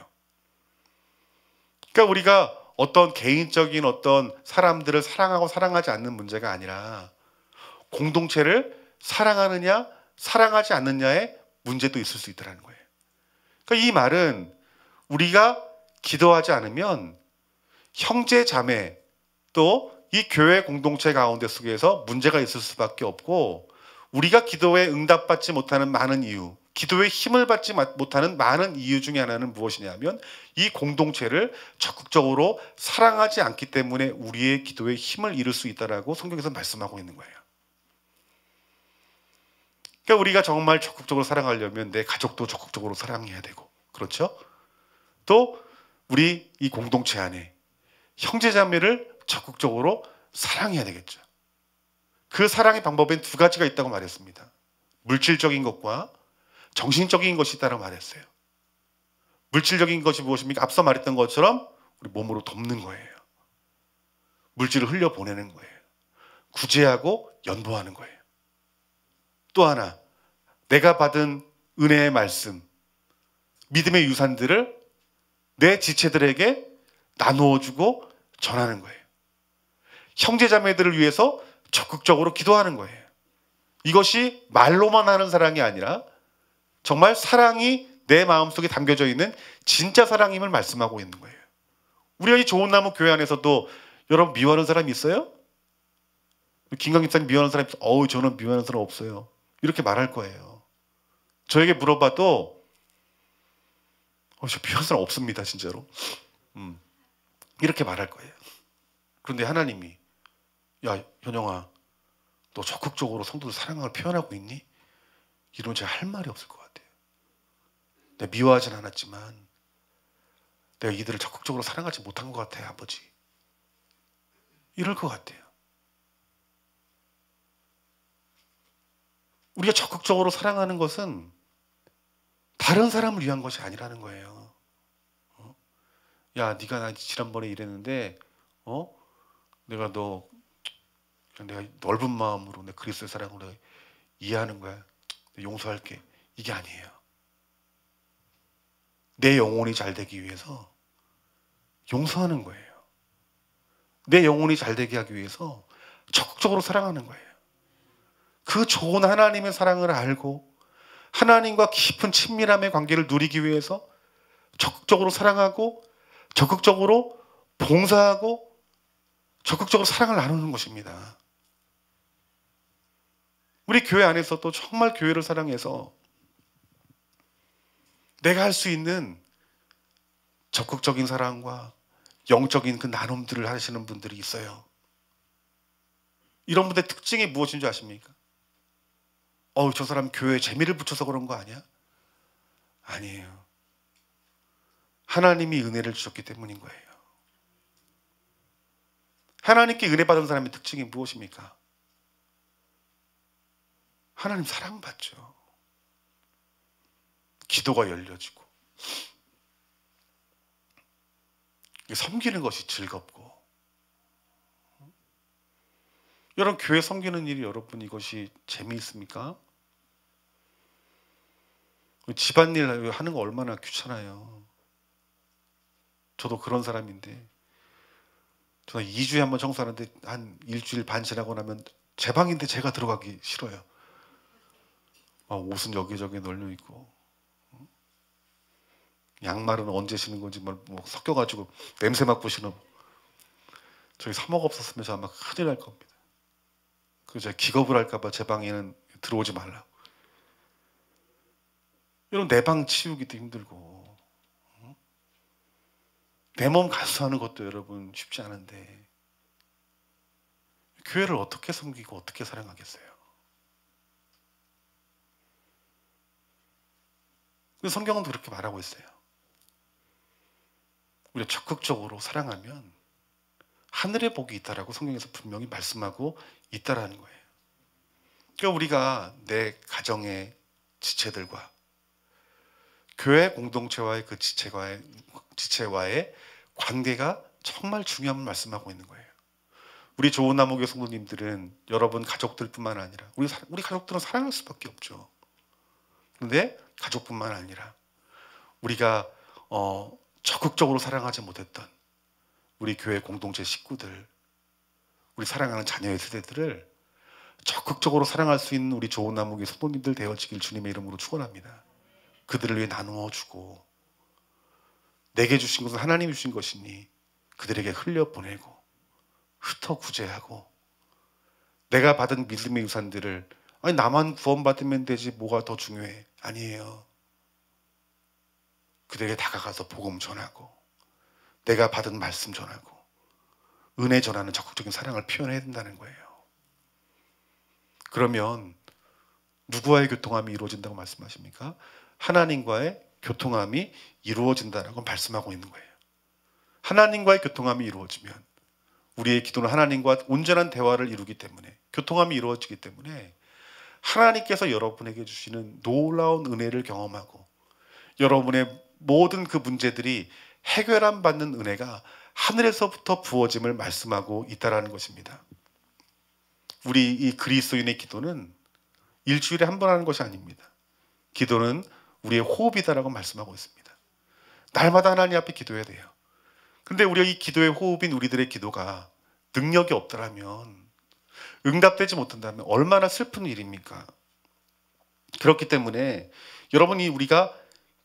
그러니까 우리가 어떤 개인적인 어떤 사람들을 사랑하고 사랑하지 않는 문제가 아니라 공동체를 사랑하느냐 사랑하지 않느냐의 문제도 있을 수 있다는 거예요. 그러니까 이 말은 우리가 기도하지 않으면 형제 자매 또 이 교회 공동체 가운데 속에서 문제가 있을 수밖에 없고, 우리가 기도에 응답받지 못하는 많은 이유, 기도에 힘을 받지 못하는 많은 이유 중에 하나는 무엇이냐면 이 공동체를 적극적으로 사랑하지 않기 때문에 우리의 기도에 힘을 잃을 수 있다라고 성경에서 말씀하고 있는 거예요. 그러니까 우리가 정말 적극적으로 사랑하려면 내 가족도 적극적으로 사랑해야 되고, 그렇죠? 또 우리 이 공동체 안에 형제자매를 적극적으로 사랑해야 되겠죠. 그 사랑의 방법엔 두 가지가 있다고 말했습니다. 물질적인 것과 정신적인 것이 있다고 말했어요. 물질적인 것이 무엇입니까? 앞서 말했던 것처럼 우리 몸으로 돕는 거예요. 물질을 흘려보내는 거예요. 구제하고 연보하는 거예요. 또 하나, 내가 받은 은혜의 말씀, 믿음의 유산들을 내 지체들에게 나누어주고 전하는 거예요. 형제자매들을 위해서 적극적으로 기도하는 거예요. 이것이 말로만 하는 사랑이 아니라 정말 사랑이 내 마음속에 담겨져 있는 진짜 사랑임을 말씀하고 있는 거예요. 우리가 이 좋은 나무 교회 안에서도 여러분 미워하는 사람이 있어요? 김강 집사님 미워하는 사람이 있어요? 저는 미워하는 사람 없어요. 이렇게 말할 거예요. 저에게 물어봐도 저 미워하는 사람 없습니다, 진짜로. 이렇게 말할 거예요. 그런데 하나님이 야, 현영아, 너 적극적으로 성도들 사랑을 표현하고 있니? 이러면 제가 할 말이 없을 것 같아요. 내가 미워하진 않았지만 내가 이들을 적극적으로 사랑하지 못한 것 같아요, 아버지. 이럴 것 같아요. 우리가 적극적으로 사랑하는 것은 다른 사람을 위한 것이 아니라는 거예요. 야, 네가 나 지난번에 이랬는데 내가 내가 넓은 마음으로 내 그리스도의 사랑으로 이해하는 거야. 용서할게. 이게 아니에요. 내 영혼이 잘 되기 위해서 용서하는 거예요. 내 영혼이 잘 되게 하기 위해서 적극적으로 사랑하는 거예요. 그 좋은 하나님의 사랑을 알고 하나님과 깊은 친밀함의 관계를 누리기 위해서 적극적으로 사랑하고 적극적으로 봉사하고 적극적으로 사랑을 나누는 것입니다. 우리 교회 안에서도 정말 교회를 사랑해서 내가 할 수 있는 적극적인 사랑과 영적인 그 나눔들을 하시는 분들이 있어요. 이런 분들의 특징이 무엇인 줄 아십니까? 저 사람 교회에 재미를 붙여서 그런 거 아니야? 아니에요. 하나님이 은혜를 주셨기 때문인 거예요. 하나님께 은혜 받은 사람의 특징이 무엇입니까? 하나님 사랑받죠. 기도가 열려지고 섬기는 것이 즐겁고. 여러분, 교회 섬기는 일이 여러분 이것이 재미있습니까? 집안일 하는 거 얼마나 귀찮아요. 저도 그런 사람인데 저는 2주에 한 번 청소하는데 한 일주일 반 지나고 나면 제 방인데 제가 들어가기 싫어요. 옷은 여기저기 널려 있고 양말은 언제 신은 건지 뭐 섞여가지고 냄새 맡고 신어. 저희 사모가 없었으면 저 아마 큰일 날 겁니다. 제가 기겁을 할까봐 제 방에는 들어오지 말라고. 여러분, 내 방 치우기도 힘들고 내 몸 가수하는 것도 여러분 쉽지 않은데 교회를 어떻게 섬기고 어떻게 사랑하겠어요? 근데 성경은 그렇게 말하고 있어요. 우리가 적극적으로 사랑하면 하늘의 복이 있다라고 성경에서 분명히 말씀하고 있다라는 거예요. 그러니까 우리가 내 가정의 지체들과 교회 공동체와의 그 지체와의 관계가 정말 중요한 말씀하고 있는 거예요. 우리 좋은 나무교회 성도님들은 여러분 가족들뿐만 아니라 우리 가족들은 사랑할 수밖에 없죠. 그런데 가족뿐만 아니라 우리가 적극적으로 사랑하지 못했던 우리 교회 공동체 식구들, 우리 사랑하는 자녀의 세대들을 적극적으로 사랑할 수 있는 우리 좋은 나무교회 성도님들 되어지길 주님의 이름으로 축원합니다. 그들을 위해 나누어 주고 내게 주신 것은 하나님이 주신 것이니 그들에게 흘려보내고 흩어 구제하고 내가 받은 믿음의 유산들을 나만 구원받으면 되지 뭐가 더 중요해? 아니에요. 그들에게 다가가서 복음 전하고 내가 받은 말씀 전하고 은혜 전하는 적극적인 사랑을 표현해야 된다는 거예요. 그러면 누구와의 교통함이 이루어진다고 말씀하십니까? 하나님과의 교통함이 이루어진다라고 말씀하고 있는 거예요. 하나님과의 교통함이 이루어지면 우리의 기도는 하나님과 온전한 대화를 이루기 때문에 교통함이 이루어지기 때문에 하나님께서 여러분에게 주시는 놀라운 은혜를 경험하고 여러분의 모든 그 문제들이 해결함 받는 은혜가 하늘에서부터 부어짐을 말씀하고 있다는 것입니다. 우리 이 그리스도인의 기도는 일주일에 한 번 하는 것이 아닙니다. 기도는 우리의 호흡이다라고 말씀하고 있습니다. 날마다 하나님 앞에 기도해야 돼요. 근데 우리가 이 기도의 호흡인 우리들의 기도가 능력이 없더라면, 응답되지 못한다면 얼마나 슬픈 일입니까? 그렇기 때문에 여러분이 우리가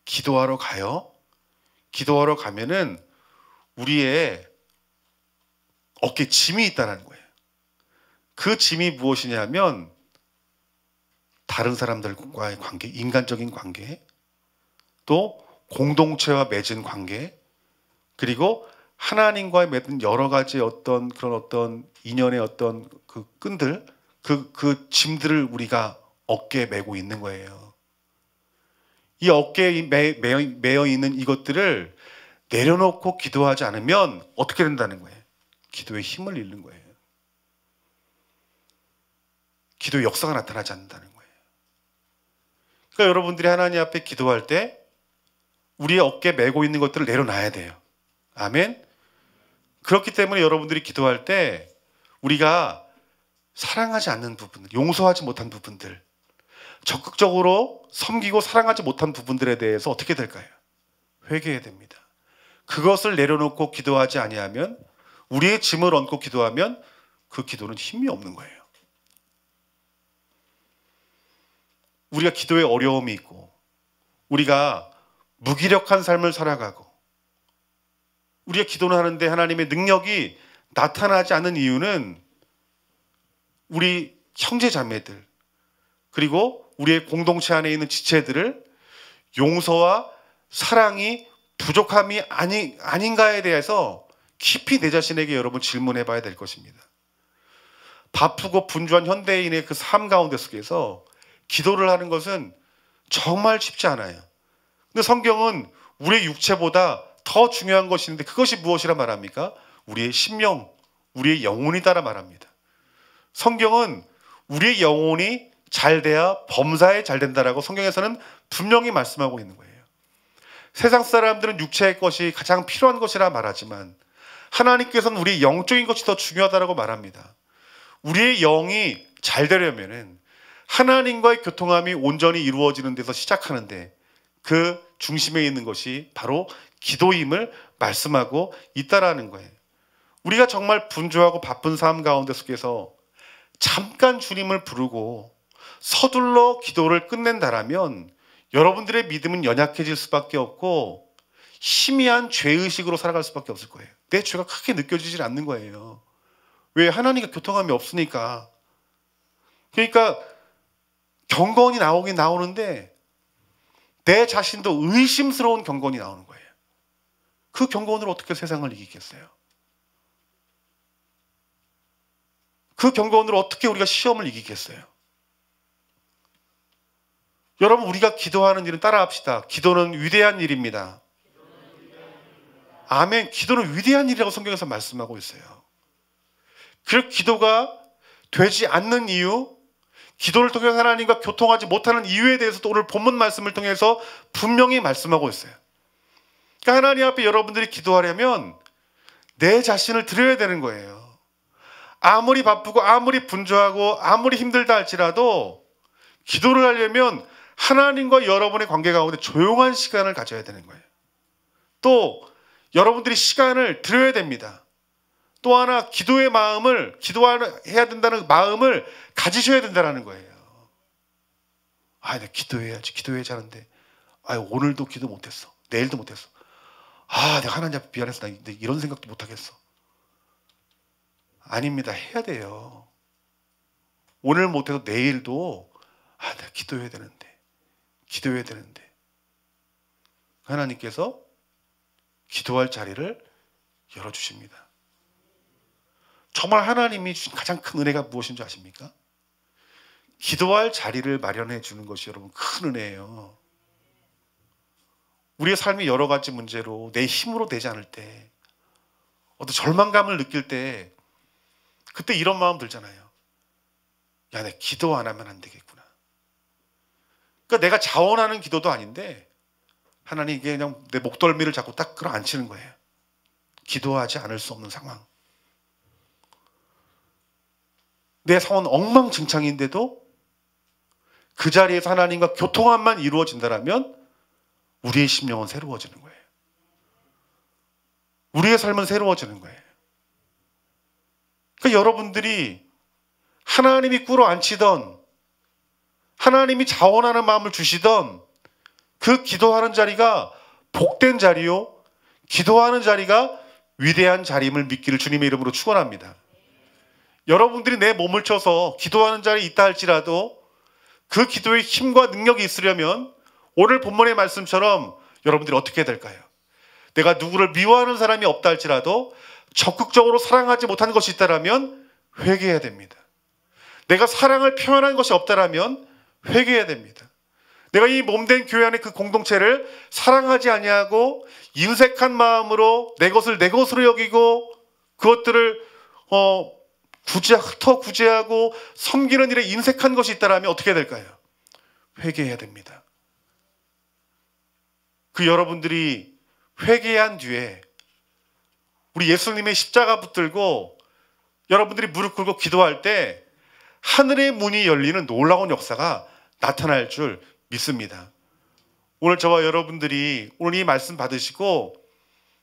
기도하러 가요. 기도하러 가면은 우리의 어깨에 짐이 있다는 거예요. 그 짐이 무엇이냐면 다른 사람들과의 관계, 인간적인 관계, 또 공동체와 맺은 관계, 그리고 하나님과의 맺은 여러 가지 어떤 인연의 어떤 그 끈들, 그 짐들을 우리가 어깨에 메고 있는 거예요. 이 어깨에 매여 있는 이것들을 내려놓고 기도하지 않으면 어떻게 된다는 거예요? 기도의 힘을 잃는 거예요. 기도의 역사가 나타나지 않는다는 거예요. 그러니까 여러분들이 하나님 앞에 기도할 때 우리의 어깨에 메고 있는 것들을 내려놔야 돼요. 아멘. 그렇기 때문에 여러분들이 기도할 때 우리가 사랑하지 않는 부분들, 용서하지 못한 부분들, 적극적으로 섬기고 사랑하지 못한 부분들에 대해서 어떻게 될까요? 회개해야 됩니다. 그것을 내려놓고 기도하지 아니하면, 우리의 짐을 얹고 기도하면 그 기도는 힘이 없는 거예요. 우리가 기도에 어려움이 있고 우리가 무기력한 삶을 살아가고 우리가 기도를 하는데 하나님의 능력이 나타나지 않는 이유는 우리 형제 자매들 그리고 우리의 공동체 안에 있는 지체들을 용서와 사랑이 부족함이 아닌가에 대해서 깊이 내 자신에게 여러분 질문해 봐야 될 것입니다. 바쁘고 분주한 현대인의 그 삶 가운데 속에서 기도를 하는 것은 정말 쉽지 않아요. 근데 성경은 우리의 육체보다 더 중요한 것이 있는데 그것이 무엇이라 말합니까? 우리의 심령, 우리의 영혼이다라 말합니다. 성경은 우리의 영혼이 잘 돼야 범사에 잘 된다라고 성경에서는 분명히 말씀하고 있는 거예요. 세상 사람들은 육체의 것이 가장 필요한 것이라 말하지만 하나님께서는 우리의 영적인 것이 더 중요하다라고 말합니다. 우리의 영이 잘 되려면은 하나님과의 교통함이 온전히 이루어지는 데서 시작하는데 그 중심에 있는 것이 바로 기도임을 말씀하고 있다라는 거예요. 우리가 정말 분주하고 바쁜 삶 가운데 속에서 잠깐 주님을 부르고 서둘러 기도를 끝낸다라면 여러분들의 믿음은 연약해질 수밖에 없고 희미한 죄의식으로 살아갈 수밖에 없을 거예요. 내 죄가 크게 느껴지질 않는 거예요. 왜? 하나님과 교통함이 없으니까. 그러니까 경건이 나오긴 나오는데 내 자신도 의심스러운 경건이 나오는 거예요. 그 경건으로 어떻게 세상을 이기겠어요? 그 경건으로 어떻게 우리가 시험을 이기겠어요? 여러분, 우리가 기도하는 일은 따라합시다. 기도는 위대한 일입니다. 아멘. 기도는 위대한 일이라고 성경에서 말씀하고 있어요. 그 기도가 되지 않는 이유, 기도를 통해서 하나님과 교통하지 못하는 이유에 대해서도 오늘 본문 말씀을 통해서 분명히 말씀하고 있어요. 그러니까 하나님 앞에 여러분들이 기도하려면 내 자신을 드려야 되는 거예요. 아무리 바쁘고 아무리 분주하고 아무리 힘들다 할지라도 기도를 하려면 하나님과 여러분의 관계 가운데 조용한 시간을 가져야 되는 거예요. 또 여러분들이 시간을 드려야 됩니다. 또 하나 기도의 마음을, 기도해야 된다는 마음을 가지셔야 된다는 거예요. 아, 내가 기도해야지 하는데 오늘도 기도 못했어. 내일도 못했어. 내가 하나님 앞에 미안해서 나 이런 생각도 못하겠어. 아닙니다. 해야 돼요. 오늘 못해도 내일도 내가 기도해야 되는데 하나님께서 기도할 자리를 열어주십니다. 정말 하나님이 주신 가장 큰 은혜가 무엇인 줄 아십니까? 기도할 자리를 마련해 주는 것이 여러분 큰 은혜예요. 우리의 삶이 여러 가지 문제로 내 힘으로 되지 않을 때, 어떤 절망감을 느낄 때, 그때 이런 마음 들잖아요. 야, 내가 기도 안 하면 안 되겠구나. 그러니까 내가 자원하는 기도도 아닌데 하나님 이게 그냥 내 목덜미를 잡고 딱 끌어안치는 거예요. 기도하지 않을 수 없는 상황. 내 상황은 엉망진창인데도 그 자리에서 하나님과 교통함만 이루어진다면 우리의 심령은 새로워지는 거예요. 우리의 삶은 새로워지는 거예요. 그러니까 여러분들이 하나님이 끌어안치던, 하나님이 자원하는 마음을 주시던 그 기도하는 자리가 복된 자리요, 기도하는 자리가 위대한 자리임을 믿기를 주님의 이름으로 축원합니다. 여러분들이 내 몸을 쳐서 기도하는 자리에 있다 할지라도 그 기도에 힘과 능력이 있으려면 오늘 본문의 말씀처럼 여러분들이 어떻게 해야 될까요? 내가 누구를 미워하는 사람이 없다 할지라도 적극적으로 사랑하지 못한 것이 있다면 회개해야 됩니다. 내가 사랑을 표현한 것이 없다면 회개해야 됩니다. 내가 이 몸된 교회 안의 그 공동체를 사랑하지 아니하고 인색한 마음으로 내 것을 내 것으로 여기고 그것들을 흩어 구제하고 섬기는 일에 인색한 것이 있다면 어떻게 해야 될까요? 회개해야 됩니다. 그 여러분들이 회개한 뒤에 우리 예수님의 십자가 붙들고 여러분들이 무릎 꿇고 기도할 때 하늘의 문이 열리는 놀라운 역사가 나타날 줄 믿습니다. 오늘 저와 여러분들이 오늘 이 말씀 받으시고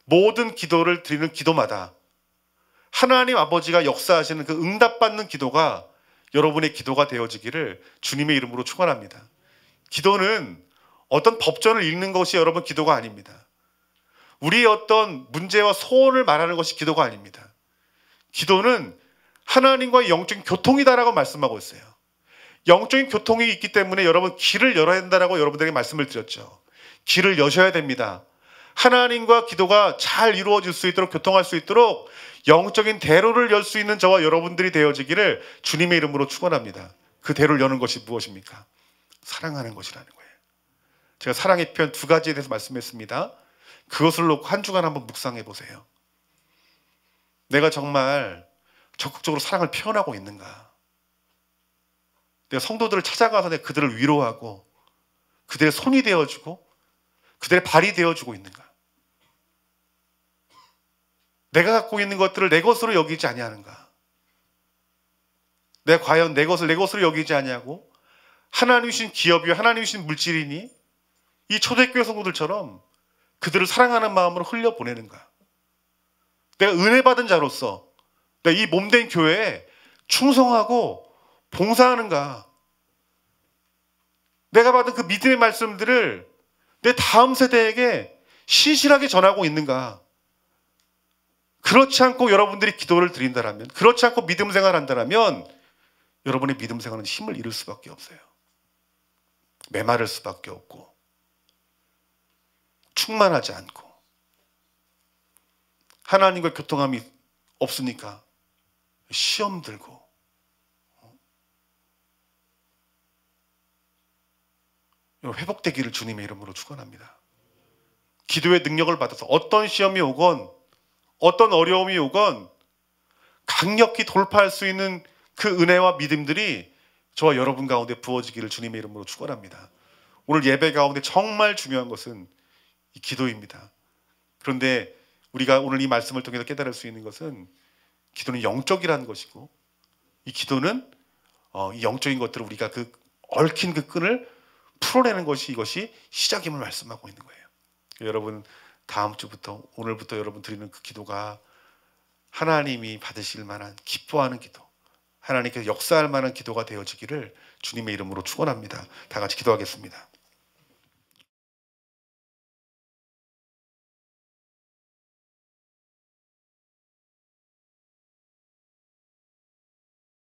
모든 기도를 드리는 기도마다 하나님 아버지가 역사하시는 그 응답받는 기도가 여러분의 기도가 되어지기를 주님의 이름으로 축원합니다. 기도는 어떤 법전을 읽는 것이 여러분 기도가 아닙니다. 우리의 어떤 문제와 소원을 말하는 것이 기도가 아닙니다. 기도는 하나님과의 영적인 교통이다라고 말씀하고 있어요. 영적인 교통이 있기 때문에 여러분 길을 열어야 된다라고 여러분들에게 말씀을 드렸죠. 길을 여셔야 됩니다. 하나님과 기도가 잘 이루어질 수 있도록 교통할 수 있도록 영적인 대로를 열 수 있는 저와 여러분들이 되어지기를 주님의 이름으로 축원합니다. 그 대로를 여는 것이 무엇입니까? 사랑하는 것이라는 거예요. 제가 사랑의 표현 두 가지에 대해서 말씀했습니다. 그것을 놓고 한 주간 한번 묵상해 보세요. 내가 정말 적극적으로 사랑을 표현하고 있는가? 내가 성도들을 찾아가서 내가 그들을 위로하고 그들의 손이 되어주고 그들의 발이 되어주고 있는가? 내가 갖고 있는 것들을 내 것으로 여기지 아니하는가? 내가 과연 내 것을 내 것으로 여기지 아니하고 하나님이 주신 기업이요 하나님이 주신 물질이니 이 초대교회 성도들처럼 그들을 사랑하는 마음으로 흘려보내는가? 내가 은혜 받은 자로서 내가 이 몸된 교회에 충성하고 봉사하는가? 내가 받은 그 믿음의 말씀들을 내 다음 세대에게 신실하게 전하고 있는가? 그렇지 않고 여러분들이 기도를 드린다면, 그렇지 않고 믿음 생활한다면 여러분의 믿음 생활은 힘을 잃을 수밖에 없어요. 메마를 수밖에 없고 충만하지 않고 하나님과 교통함이 없으니까 시험 들고 회복되기를 주님의 이름으로 축원합니다. 기도의 능력을 받아서 어떤 시험이 오건 어떤 어려움이 오건 강력히 돌파할 수 있는 그 은혜와 믿음들이 저와 여러분 가운데 부어지기를 주님의 이름으로 축원합니다. 오늘 예배 가운데 정말 중요한 것은 이 기도입니다. 그런데 우리가 오늘 이 말씀을 통해서 깨달을 수 있는 것은 기도는 영적이라는 것이고 이 기도는 이 영적인 것들을 우리가 그 얽힌 그 끈을 풀어내는 것이 이것이 시작임을 말씀하고 있는 거예요. 여러분 다음 주부터 오늘부터 여러분 드리는 그 기도가 하나님이 받으실 만한 기뻐하는 기도, 하나님께서 역사할 만한 기도가 되어지기를 주님의 이름으로 축원합니다. 다 같이 기도하겠습니다.